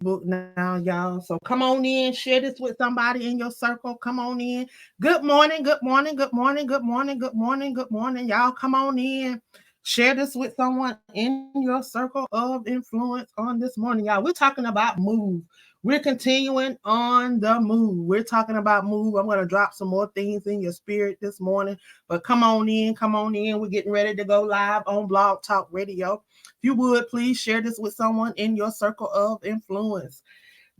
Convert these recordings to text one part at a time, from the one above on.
book now, y'all. So come on in, share this with somebody in your circle. Come on in. Good morning, good morning, good morning, good morning, good morning, good morning. Y'all come on in. Share this with someone in your circle of influence on this morning, y'all. We're talking about move. We're continuing on the move. We're talking about move. I'm going to drop some more things in your spirit this morning, but come on in, come on in. We're getting ready to go live on Blog Talk Radio. If you would, please share this with someone in your circle of influence.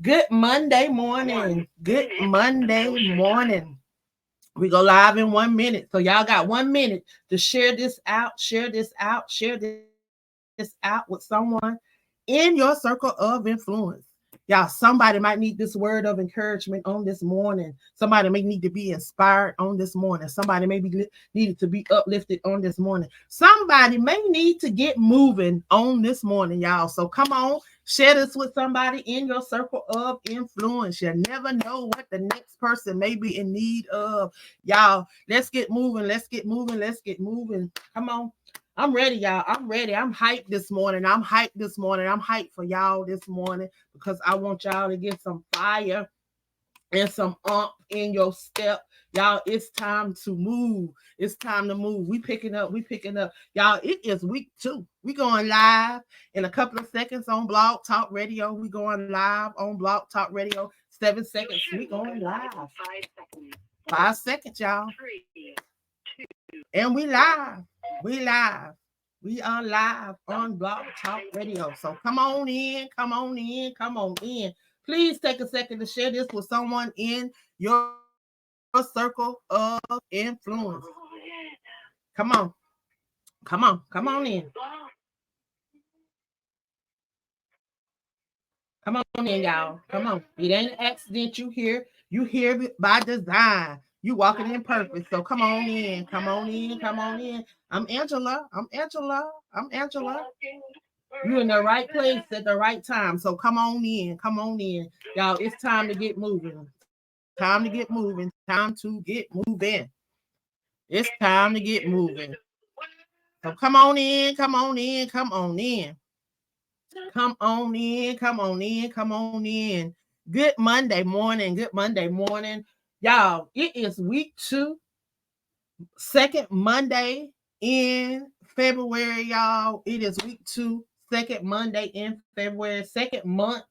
Good Monday morning. Good Monday morning. We go live in 1 minute. So y'all got 1 minute to share this out, share this out, share this out with someone in your circle of influence. Y'all, somebody might need this word of encouragement on this morning. Somebody may need to be inspired on this morning. Somebody may be needed to be uplifted on this morning. Somebody may need to get moving on this morning, y'all. So come on, share this with somebody in your circle of influence. You never know what the next person may be in need of. Y'all, let's get moving. Let's get moving. Let's get moving. Come on. I'm ready, y'all. I'm ready. I'm hyped this morning. I'm hyped this morning. I'm hyped for y'all this morning because I want y'all to get some fire and some in your step. Y'all, it's time to move. It's time to move. We picking up. We picking up. Y'all, it is week 2. We going live in a couple of seconds on Blog Talk Radio. We going live on Blog Talk Radio. 7 seconds. We going live. 5 seconds. 5 seconds, y'all. 3, 2. And we live. We live. We are live on Blog Talk Radio. So come on in, come on in, come on in. Please take a second to share this with someone in your circle of influence. Come on. Come on. Come on in. Come on in, y'all. Come on. It ain't an accident you hear. You hear it by design. You walking in purpose. So come on in. Come on in. Come on in. I'm Angela. I'm Angela. I'm Angela. You're in the right place at the right time. So come on in. Come on in. Y'all, it's time to get moving. Time to get moving. Time to get moving. It's time to get moving. So come on in. Come on in. Come on in. Come on in. Come on in. Come on in. Good Monday morning. Good Monday morning. Y'all, it is week 2, second Monday in February, y'all. It is week 2, second Monday in February, second month,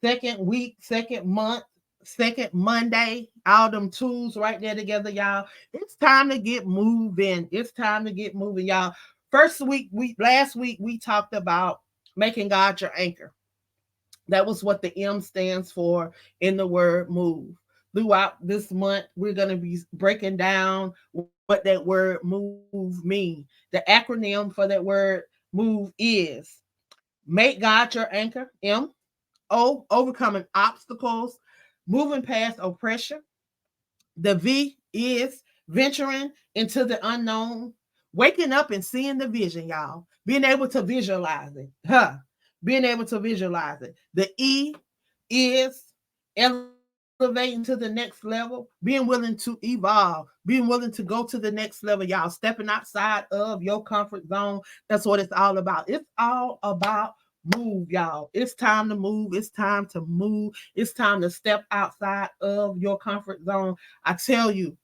second week, second month, second Monday. All them tools right there together, y'all. It's time to get moving. It's time to get moving, y'all. Last week we talked about making God your anchor. That was what the M stands for in the word move. Throughout this month, we're going to be breaking down what that word move means. The acronym for that word move is make God your anchor, M. O, overcoming obstacles, moving past oppression. The V is venturing into the unknown, waking up and seeing the vision, y'all. Being able to visualize it. Being able to visualize it. The E is elevating to the next level, being willing to evolve, being willing to go to the next level, y'all. Stepping outside of your comfort zone. That's what it's all about. It's all about move, y'all. It's time to move. It's time to move. It's time to step outside of your comfort zone. I tell you,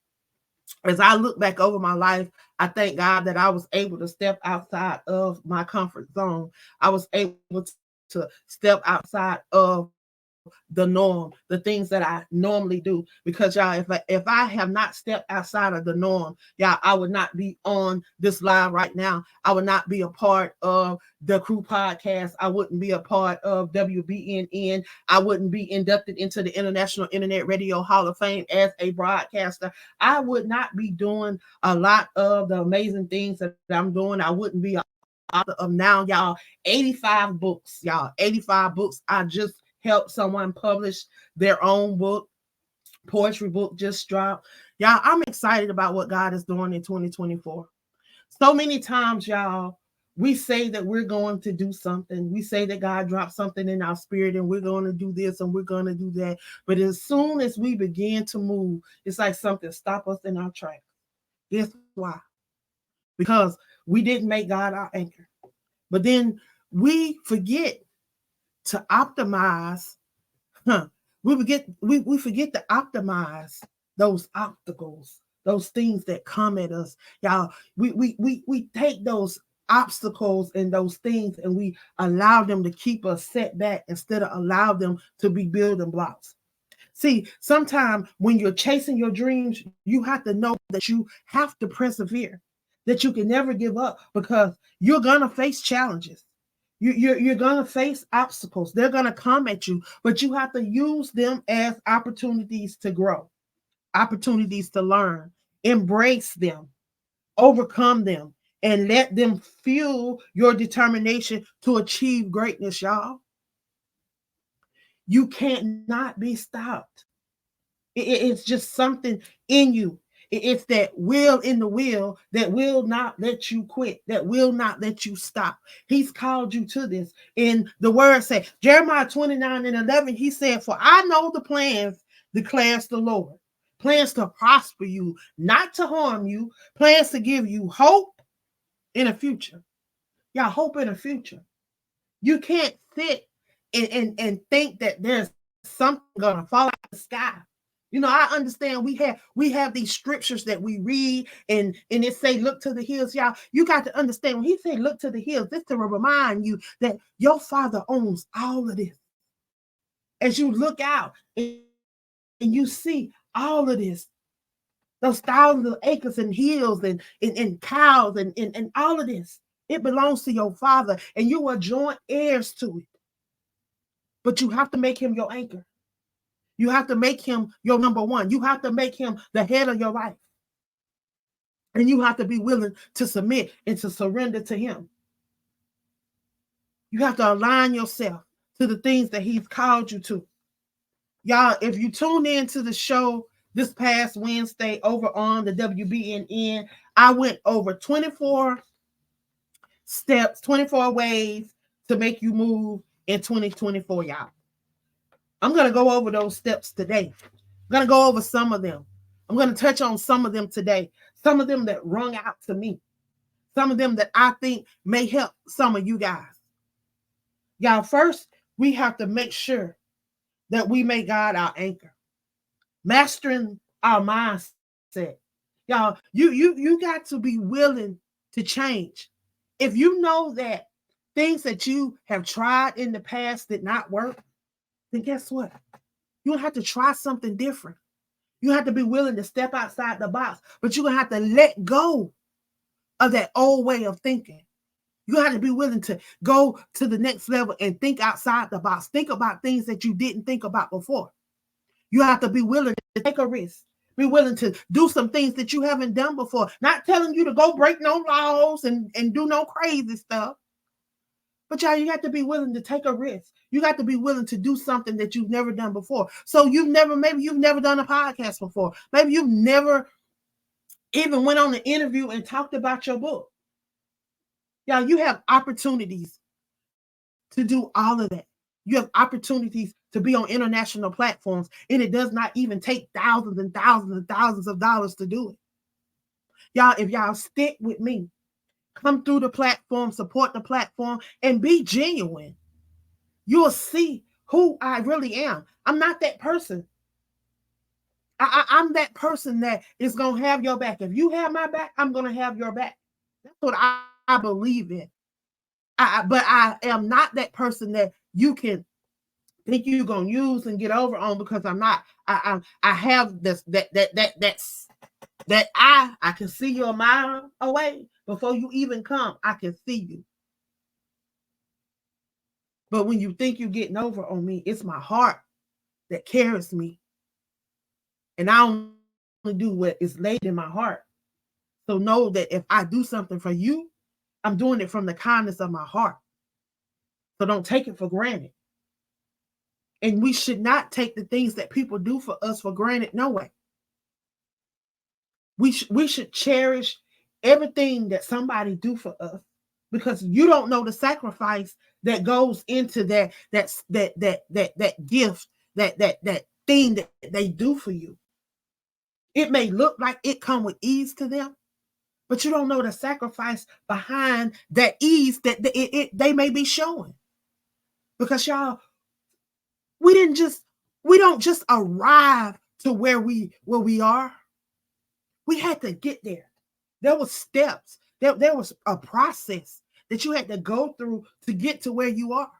as I look back over my life, I thank God that I was able to step outside of my comfort zone. I was able to step outside of the norm, the things that I normally do. Because y'all, if I have not stepped outside of the norm, y'all, I would not be on this live right now. I would not be a part of the Crew podcast. I wouldn't be a part of WBNN. I wouldn't be inducted into the International Internet Radio Hall of Fame as a broadcaster. I would not be doing a lot of the amazing things that I'm doing. I wouldn't be an author of now, y'all, 85 books, y'all, 85 books. I just helped someone publish their own book. Poetry book just dropped. Y'all, I'm excited about what God is doing in 2024. So many times, y'all, we say that we're going to do something. We say that God dropped something in our spirit and we're going to do this and we're going to do that. But as soon as we begin to move, it's like something stop us in our tracks. Guess why? Because we didn't make God our anchor. But then we forget to optimize. Huh. We forget to optimize those obstacles, those things that come at us. Y'all, we take those obstacles and those things and we allow them to keep us set back instead of allow them to be building blocks. See, sometimes when you're chasing your dreams, you have to know that you have to persevere, that you can never give up because you're gonna face challenges. You're going to face obstacles. They're going to come at you, but you have to use them as opportunities to grow, opportunities to learn, embrace them, overcome them, and let them fuel your determination to achieve greatness, y'all. You can't not be stopped. It's just something in you. It's that will in the will that will not let you quit, that will not let you stop. He's called you to this. And the word said, Jeremiah 29:11, he said, "For I know the plans, declares the Lord. Plans to prosper you, not to harm you, plans to give you hope in a future." Yeah, hope in a future. You can't sit and think that there's something gonna fall out of the sky. I understand we have these scriptures that we read and it say look to the hills, y'all. You got to understand when he say look to the hills, this to remind you that your father owns all of this. As you look out and you see all of this, those thousands of acres and hills and cows and all of this, it belongs to your father and you are joint heirs to it. But you have to make him your anchor. You have to make him your number one. You have to make him the head of your life. And you have to be willing to submit and to surrender to him. You have to align yourself to the things that he's called you to. Y'all, if you tuned in to the show this past Wednesday over on the WBNN, I went over 24 steps, 24 ways to make you move in 2024, y'all. I'm going to go over those steps today. I'm going to go over some of them. I'm going to touch on some of them today. Some of them that rung out to me. Some of them that I think may help some of you guys. Y'all, first, we have to make sure that we make God our anchor. Mastering our mindset. Y'all, you got to be willing to change. If you know that things that you have tried in the past did not work, then guess what? You have to try something different. You have to be willing to step outside the box, but you're going to have to let go of that old way of thinking. You have to be willing to go to the next level and think outside the box. Think about things that you didn't think about before. You have to be willing to take a risk. Be willing to do some things that you haven't done before. Not telling you to go break no laws and do no crazy stuff. But y'all, you have to be willing to take a risk. You got to be willing to do something that you've never done before. So maybe you've never done a podcast before. Maybe you've never even went on an interview and talked about your book. Y'all, you have opportunities to do all of that. You have opportunities to be on international platforms, and it does not even take thousands and thousands and thousands of dollars to do it. Y'all, if y'all stick with me, come through the platform, support the platform, and be genuine, you'll see who I really am. I'm not that person. I'm that person that is going to have your back. If you have my back, I'm going to have your back. That's what I believe in. But I am not that person that you can think you're going to use and get over on, because I'm not. I have this that I can see you a mile away before you even come. I can see you. But when you think you're getting over on me, it's my heart that carries me. And I only do what is laid in my heart. So know that if I do something for you, I'm doing it from the kindness of my heart. So don't take it for granted. And we should not take the things that people do for us for granted. No way. We should cherish everything that somebody do for us, because you don't know the sacrifice that goes into that gift, that thing that they do for you. It may look like it come with ease to them, but you don't know the sacrifice behind that ease that they may be showing. Because y'all, we didn't just we don't just arrive to where we are. We had to get there. There was steps. There was a process that you had to go through to get to where you are.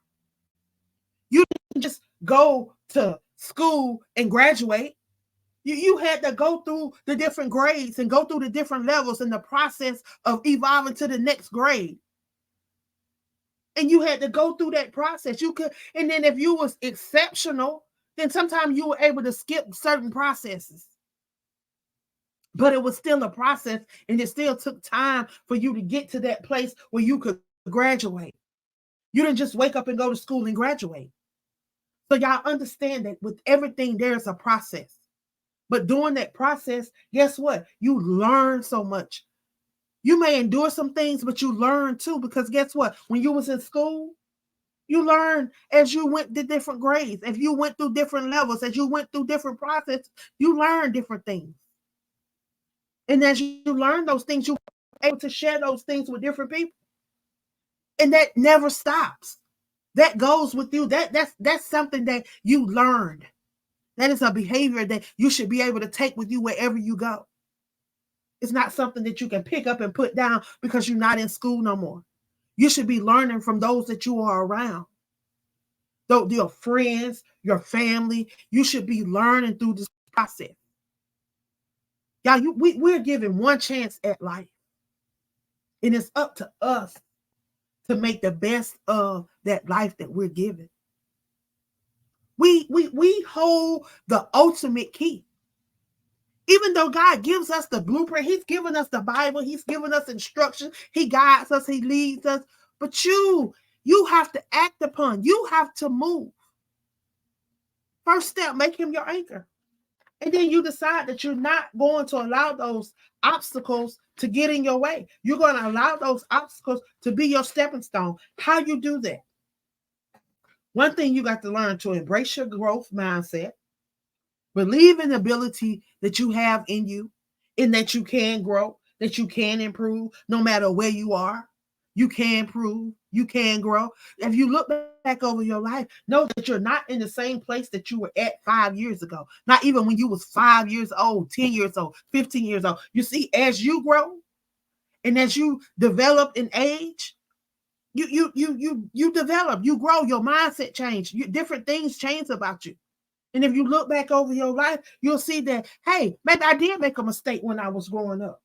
You didn't just go to school and graduate. You had to go through the different grades and go through the different levels in the process of evolving to the next grade. And you had to go through that process. You could, and then if you was exceptional, then sometimes you were able to skip certain processes. But it was still a process, and it still took time for you to get to that place where you could graduate. You didn't just wake up and go to school and graduate. So y'all understand that with everything, there's a process. But during that process, guess what? You learn so much. You may endure some things, but you learn too, because guess what? When you was in school, you learned as you went to different grades, as you went through different levels, as you went through different processes, you learned different things. And as you learn those things, you were able to share those things with different people. And that never stops. That goes with you. That's something that you learned. That is a behavior that you should be able to take with you wherever you go. It's not something that you can pick up and put down because you're not in school no more. You should be learning from those that you are around. Though your friends, your family, you should be learning through this process. Y'all, we're given one chance at life. And it's up to us to make the best of that life that we're given. We hold the ultimate key. Even though God gives us the blueprint, He's given us the Bible, He's given us instruction, He guides us, He leads us. But you have to act upon, you have to move. First step, make Him your anchor. And then you decide that you're not going to allow those obstacles to get in your way. You're going to allow those obstacles to be your stepping stone. How you do that? One thing you got to learn to embrace your growth mindset, believe in the ability that you have in you, in that you can grow, that you can improve no matter where you are. You can improve, you can grow. If you look back over your life, know that you're not in the same place that you were at 5 years ago. Not even when you was 5 years old, 10 years old, 15 years old. You see, as you grow and as you develop in age, you develop, you grow, your mindset change, different things change about you. And if you look back over your life, you'll see that, hey, maybe I did make a mistake when I was growing up.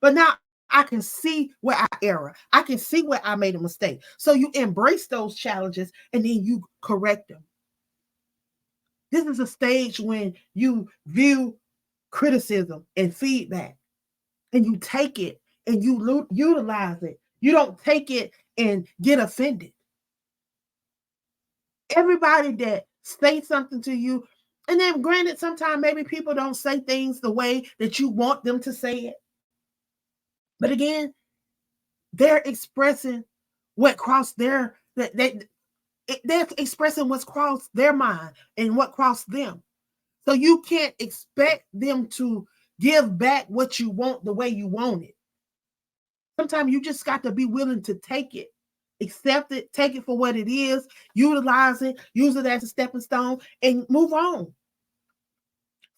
But now I can see where I error. I can see where I made a mistake. So you embrace those challenges and then you correct them. This is a stage when you view criticism and feedback and you take it and you utilize it. You don't take it and get offended. Everybody that says something to you, and then granted, sometimes maybe people don't say things the way that you want them to say it. But again, they're expressing what crossed they're expressing what's crossed their mind and what crossed them. So you can't expect them to give back what you want the way you want it. Sometimes you just got to be willing to take it, accept it, take it for what it is, utilize it, use it as a stepping stone, and move on.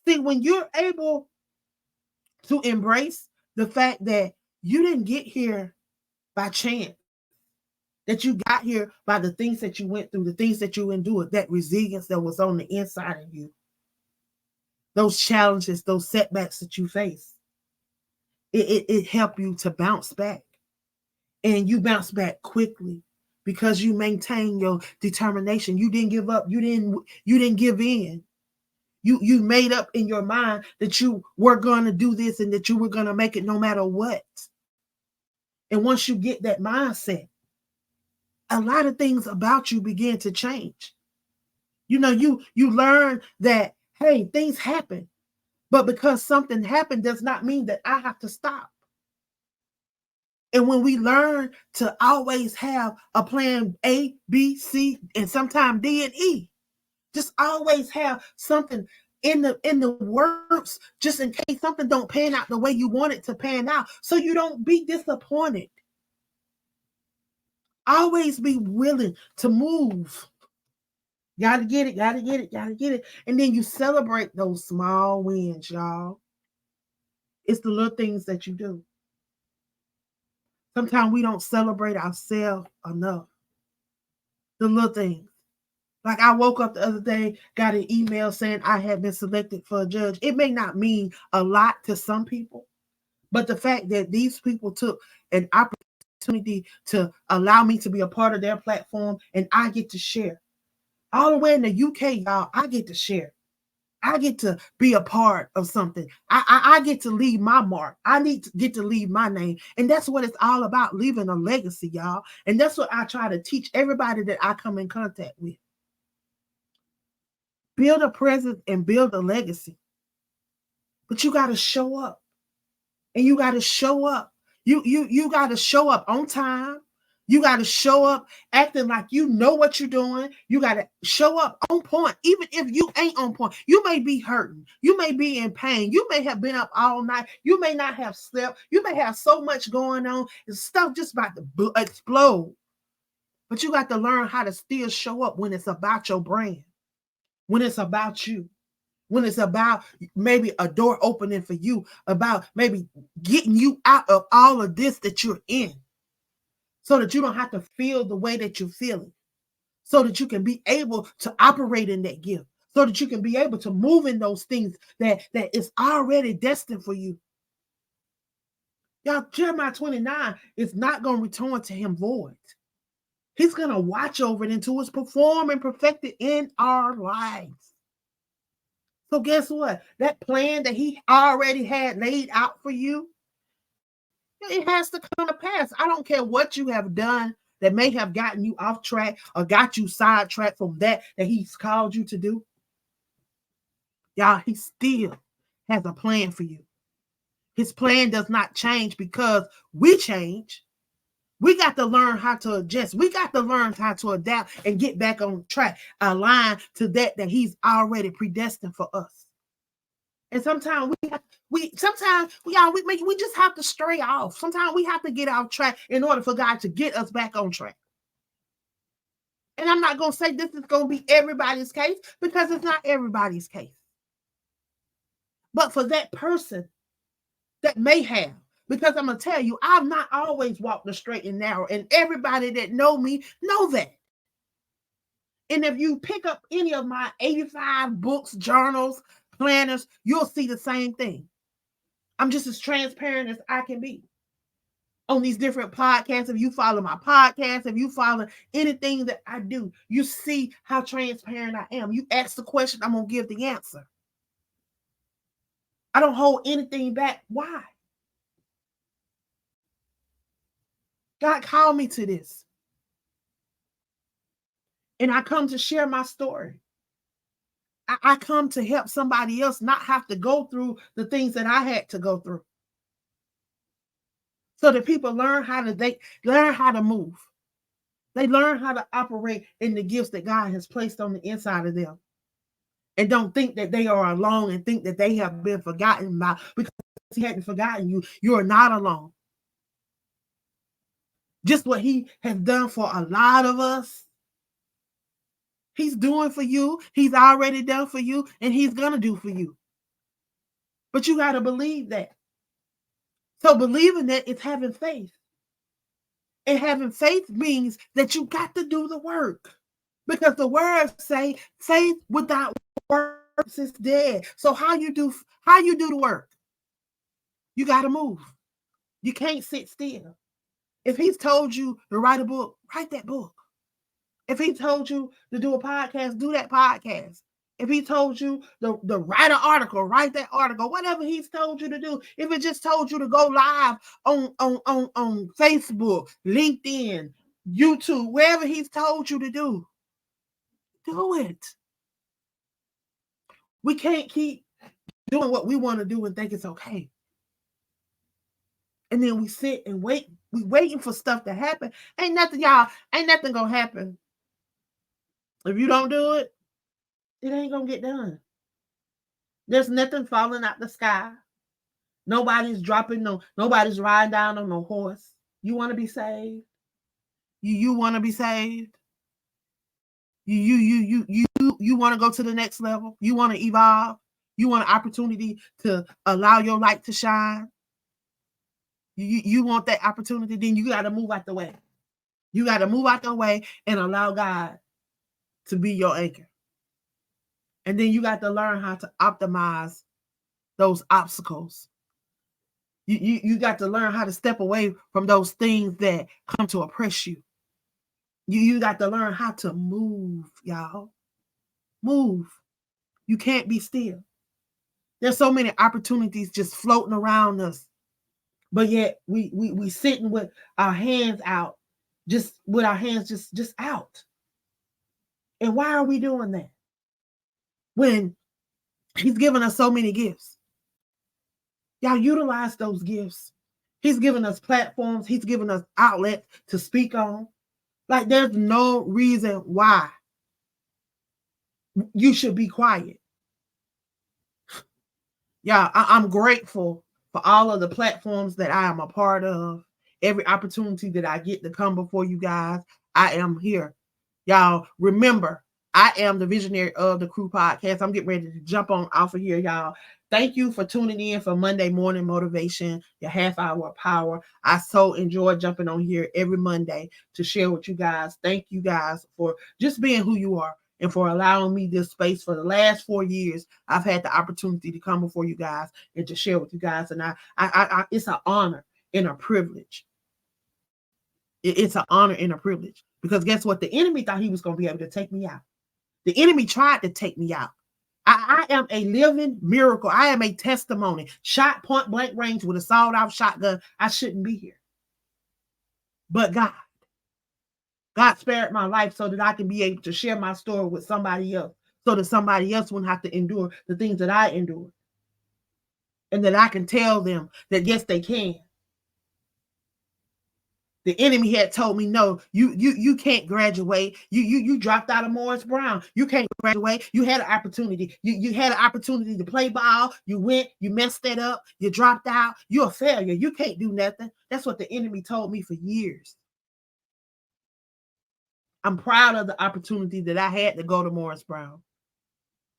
See, when you're able to embrace the fact that you didn't get here by chance, that you got here by the things that you went through, the things that you endured, that resilience that was on the inside of you, those challenges, those setbacks that you face, it helped you to bounce back. And you bounce back quickly because you maintain your determination. You didn't give up. You didn't give in. You made up in your mind that you were going to do this and that you were going to make it no matter what. And once you get that mindset, a lot of things about you begin to change. You learn that, hey, things happen, but because something happened does not mean that I have to stop. And when we learn to always have a plan A, B, C, and sometimes D and E, just always have something in the works, just in case something don't pan out the way you want it to pan out, so you don't be disappointed. Always be willing to move. Gotta get it, gotta get it, gotta get it. And then you celebrate those small wins, y'all. It's the little things that you do. Sometimes we don't celebrate ourselves enough. The little things. Like I woke up the other day, got an email saying I had been selected for a judge. It may not mean a lot to some people, but the fact that these people took an opportunity to allow me to be a part of their platform and I get to share. All the way in the UK, y'all, I get to share. I get to be a part of something. I get to leave my mark. I need to get to leave my name. And that's what it's all about, leaving a legacy, y'all. And that's what I try to teach everybody that I come in contact with. Build a presence and build a legacy. But you got to show up. And you got to show up. You got to show up on time. You got to show up acting like you know what you're doing. You got to show up on point. Even if you ain't on point, you may be hurting. You may be in pain. You may have been up all night. You may not have slept. You may have so much going on. Stuff just about to explode. But you got to learn how to still show up when it's about your brand, when it's about you, when it's about maybe a door opening for you, about maybe getting you out of all of this that you're in, so that you don't have to feel the way that you're feeling, so that you can be able to operate in that gift, so that you can be able to move in those things that is already destined for you. Y'all, Jeremiah 29 is not going to return to him void. He's going to watch over it until it's performed and perfected in our lives. So guess what? That plan that he already had laid out for you, it has to come to pass. I don't care what you have done that may have gotten you off track or got you sidetracked from that he's called you to do. Y'all, he still has a plan for you. His plan does not change because we change. We got to learn how to adjust. We got to learn how to adapt and get back on track, align to that he's already predestined for us. And sometimes we just have to stray off. Sometimes we have to get off track in order for God to get us back on track. And I'm not going to say this is going to be everybody's case, because it's not everybody's case. But for that person that may have, because I'm going to tell you, I've not always walked the straight and narrow, and everybody that know me know that. And if you pick up any of my 85 books, journals, planners, you'll see the same thing. I'm just as transparent as I can be on these different podcasts. If you follow my podcast, if you follow anything that I do, you see how transparent I am. You ask the question, I'm going to give the answer. I don't hold anything back. Why? God called me to this. And I come to share my story. I come to help somebody else not have to go through the things that I had to go through. So that people learn how to move. They learn how to operate in the gifts that God has placed on the inside of them. And don't think that they are alone and think that they have been forgotten about, because he hadn't forgotten you. You are not alone. Just what he has done for a lot of us, he's doing for you. He's already done for you, and he's going to do for you. But you got to believe that. So believing that is having faith. And having faith means that you got to do the work. Because the words say faith without works is dead. So how you do the work? You got to move. You can't sit still. If he's told you to write a book, write that book. If he told you to do a podcast, do that podcast. If he told you to write an article, write that article. Whatever he's told you to do. If it just told you to go live on Facebook, LinkedIn, YouTube, wherever he's told you to do it. We can't keep doing what we want to do and think it's okay. And then we sit and wait. We waiting for stuff to happen. Ain't nothing gonna happen. If you don't do it, it ain't gonna get done. There's nothing falling out the sky. Nobody's nobody's riding down on no horse. You want to be saved? You want to be saved? You You want to go to the next level? You want to evolve? You want an opportunity to allow your light to shine? You want that opportunity? Then you got to move out the way. You got to move out the way and allow God to be your anchor. And then you got to learn how to optimize those obstacles. You got to learn how to step away from those things that come to oppress you. You got to learn how to move, y'all. Move. You can't be still. There's so many opportunities just floating around us, but yet we sitting with our hands out, just with our hands just out. And why are we doing that? When he's given us so many gifts. Y'all utilize those gifts. He's given us platforms. He's given us outlets to speak on. Like there's no reason why you should be quiet. Yeah, I'm grateful for all of the platforms that I am a part of. Every opportunity that I get to come before you guys, I am here. Y'all remember, I am the visionary of the Crew Podcast. I'm getting ready to jump on off of here, y'all. Thank you for tuning in for Monday Morning Motivation, your half hour of power. I so enjoy jumping on here every Monday to share with you guys. Thank you guys for just being who you are and for allowing me this space. For the last 4 years, I've had the opportunity to come before you guys and to share with you guys. And I it's an honor and a privilege. It's an honor and a privilege because guess what? The enemy thought he was going to be able to take me out. The enemy tried to take me out. I am a living miracle. I am a testimony. Shot point blank range with a sawed off shotgun. I shouldn't be here. But God spared my life so that I can be able to share my story with somebody else, so that somebody else wouldn't have to endure the things that I endured. And that I can tell them that yes, they can. The enemy had told me, no, you can't graduate. You dropped out of Morris Brown. You can't graduate. You had an opportunity. You had an opportunity to play ball. You went, you messed it up. You dropped out. You're a failure. You can't do nothing. That's what the enemy told me for years. I'm proud of the opportunity that I had to go to Morris Brown.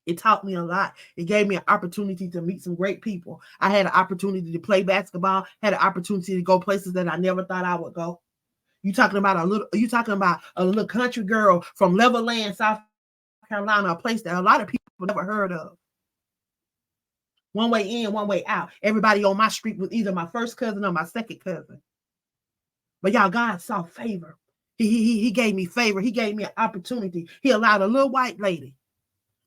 It taught me a lot. It gave me an opportunity to meet some great people. I had an opportunity to play basketball, had an opportunity to go places that I never thought I would go. You talking about a little country girl from Levelland, South Carolina, a place that a lot of people never heard of. One way in, one way out. Everybody on my street was either my first cousin or my second cousin. But y'all, God saw favor. He gave me favor. He gave me an opportunity. He allowed a little white lady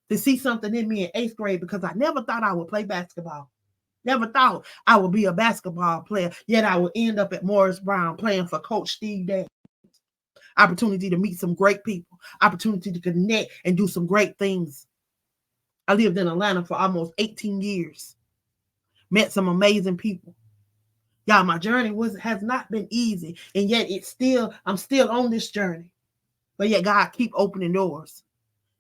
to see something in me in 8th grade because I never thought I would play basketball. Never thought I would be a basketball player, yet I would end up at Morris Brown playing for Coach Steve Day. Opportunity to meet some great people, opportunity to connect and do some great things. I lived in Atlanta for almost 18 years, met some amazing people. Y'all, my journey has not been easy, and yet I'm still on this journey. But yet God keep opening doors.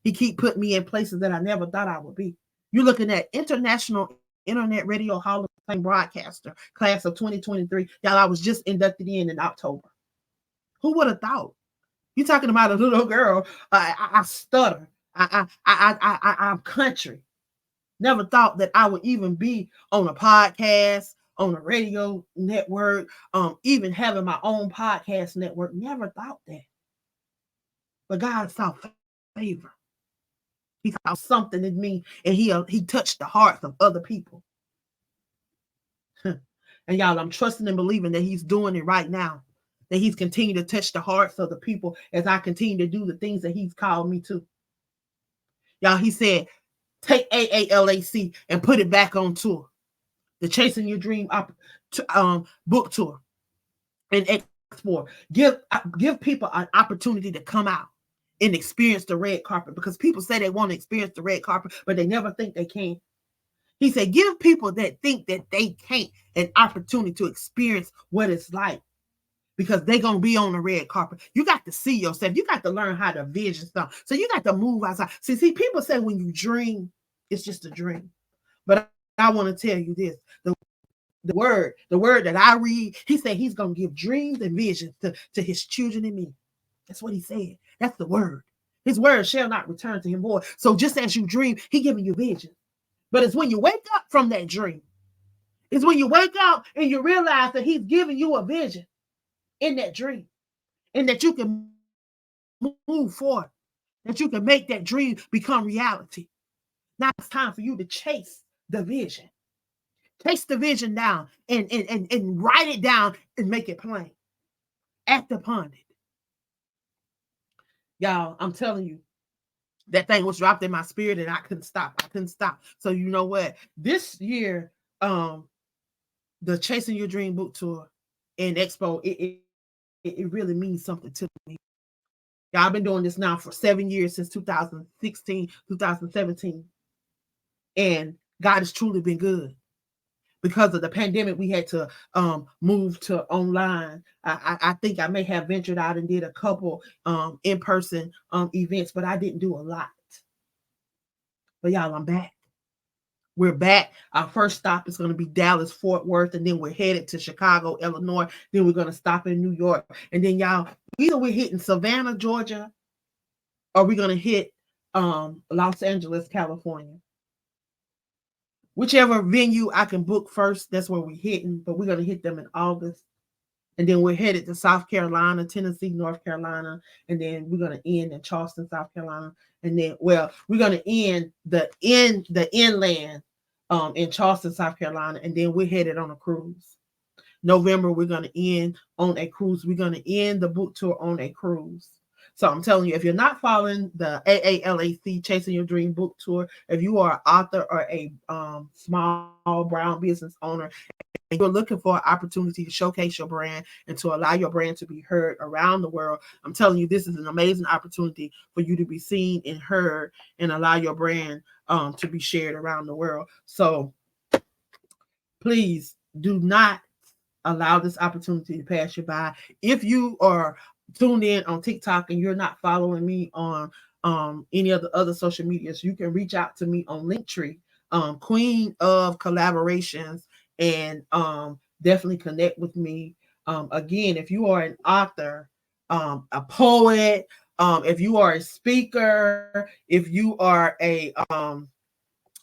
He keep putting me in places that I never thought I would be. You're looking at International Internet Radio Hall of Fame broadcaster, class of 2023. Y'all, I was just inducted in October. Who would have thought? You're talking about a little girl. I stutter. I'm country. Never thought that I would even be on a podcast, on a radio network, even having my own podcast network. Never thought that. But God saw favor. He saw something in me, and he touched the hearts of other people. And y'all, I'm trusting and believing that he's doing it right now. That he's continuing to touch the hearts of the people as I continue to do the things that he's called me to. Y'all, he said, take AALAC and put it back on tour. The Chasing Your Dream book tour and explore. Give people an opportunity to come out and experience the red carpet, because people say they want to experience the red carpet, but they never think they can. He said, give people that think that they can't an opportunity to experience what it's like, because they're going to be on the red carpet. You got to see yourself. You got to learn how to vision stuff. So you got to move outside. See, people say when you dream, it's just a dream. But I want to tell you this. The word that I read, he said he's going to give dreams and visions to his children and me. That's what he said. That's the word. His word shall not return to him void. So just as you dream, he giving you vision. But it's when you wake up from that dream, it's when you wake up and you realize that he's giving you a vision in that dream, and that you can move forward, that you can make that dream become reality. Now it's time for you to chase the vision. Chase the vision down and write it down and make it plain. Act upon it. Y'all, I'm telling you, that thing was dropped in my spirit and I couldn't stop. I couldn't stop. So you know what? This year, the Chasing Your Dream book tour and expo, it really means something to me. Yeah, I've been doing this now for 7 years, since 2016, 2017. And God has truly been good. Because of the pandemic, we had to move to online. I think I may have ventured out and did a couple in-person events, but I didn't do a lot. But y'all, I'm back. We're back. Our first stop is going to be Dallas, Fort Worth, and then we're headed to Chicago, Illinois. Then we're going to stop in New York. And then y'all, either we're hitting Savannah, Georgia, or we're going to hit Los Angeles, California. Whichever venue I can book first, that's where we're hitting. But we're going to hit them in August. And then we're headed to South Carolina, Tennessee, North Carolina, and then we're going to end in Charleston, South Carolina. And then, well, we're going to end the inland in Charleston, South Carolina, and then we're headed on a cruise. November, we're going to end on a cruise. We're going to end the book tour on a cruise. So I'm telling you, if you're not following the AALAC Chasing Your Dream book tour, if you are an author or a small brown business owner, and you're looking for an opportunity to showcase your brand and to allow your brand to be heard around the world, I'm telling you, this is an amazing opportunity for you to be seen and heard and allow your brand to be shared around the world. So please do not allow this opportunity to pass you by. If you are tuned in on TikTok and you're not following me on any of the other social medias, you can reach out to me on Linktree, Queen of Collaborations, and definitely connect with me. Again, if you are an author, a poet, if you are a speaker, if you are a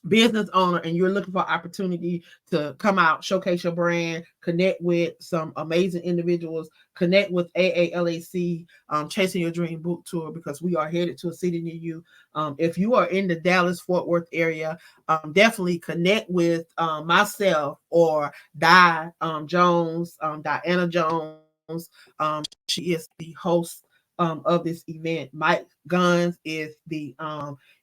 business owner and you're looking for opportunity to come out, showcase your brand, connect with some amazing individuals, connect with AALAC, Chasing Your Dream book tour, because we are headed to a city near you. If you are in the Dallas Fort Worth area, definitely connect with myself or Jones, Diana Jones. She is the host of this event. Mike Guns is the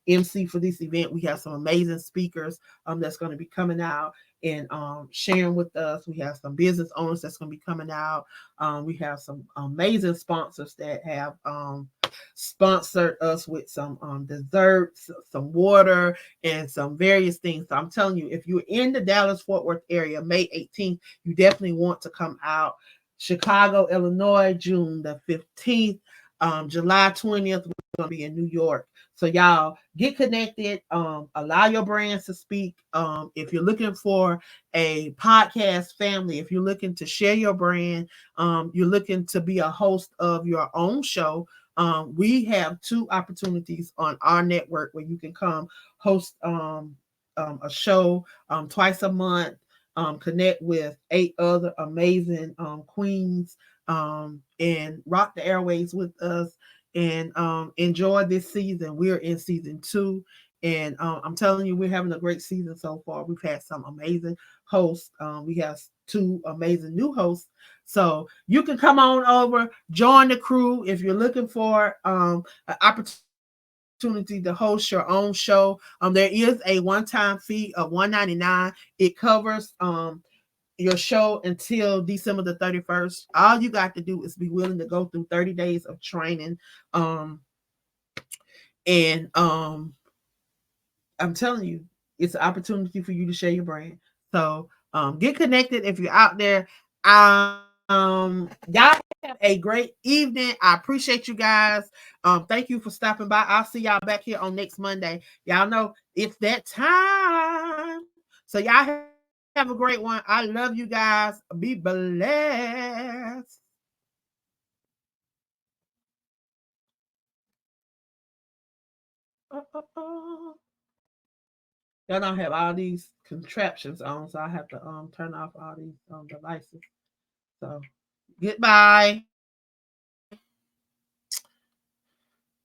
MC for this event. We have some amazing speakers that's going to be coming out and sharing with us. We have some business owners that's going to be coming out. We have some amazing sponsors that have sponsored us with some desserts, some water, and some various things. So I'm telling you, if you're in the Dallas Fort Worth area, May 18th, you definitely want to come out. Chicago, Illinois, June the 15th. July 20th, we're going to be in New York. So y'all get connected. Allow your brands to speak. If you're looking for a podcast family, if you're looking to share your brand, you're looking to be a host of your own show, we have 2 opportunities on our network where you can come host a show twice a month. Connect with 8 other amazing queens and rock the airways with us and enjoy this season. We're in season 2, and I'm telling you, we're having a great season so far. We've had some amazing hosts. We have 2 amazing new hosts. So you can come on over, join the crew if you're looking for an opportunity to host your own show. There is a one-time fee of $199. It covers your show until December the 31st. All you got to do is be willing to go through 30 days of training. And I'm telling you, it's an opportunity for you to share your brand. So get connected if you're out there. Y'all have a great evening. I appreciate you guys. Thank you for stopping by. I'll see y'all back here on next Monday. Y'all know it's that time. So y'all have a great one. I love you guys. Be blessed. Y'all don't have all these contraptions on, so I have to turn off all these devices. So goodbye.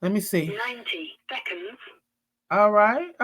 Let me see. 90 seconds. All right.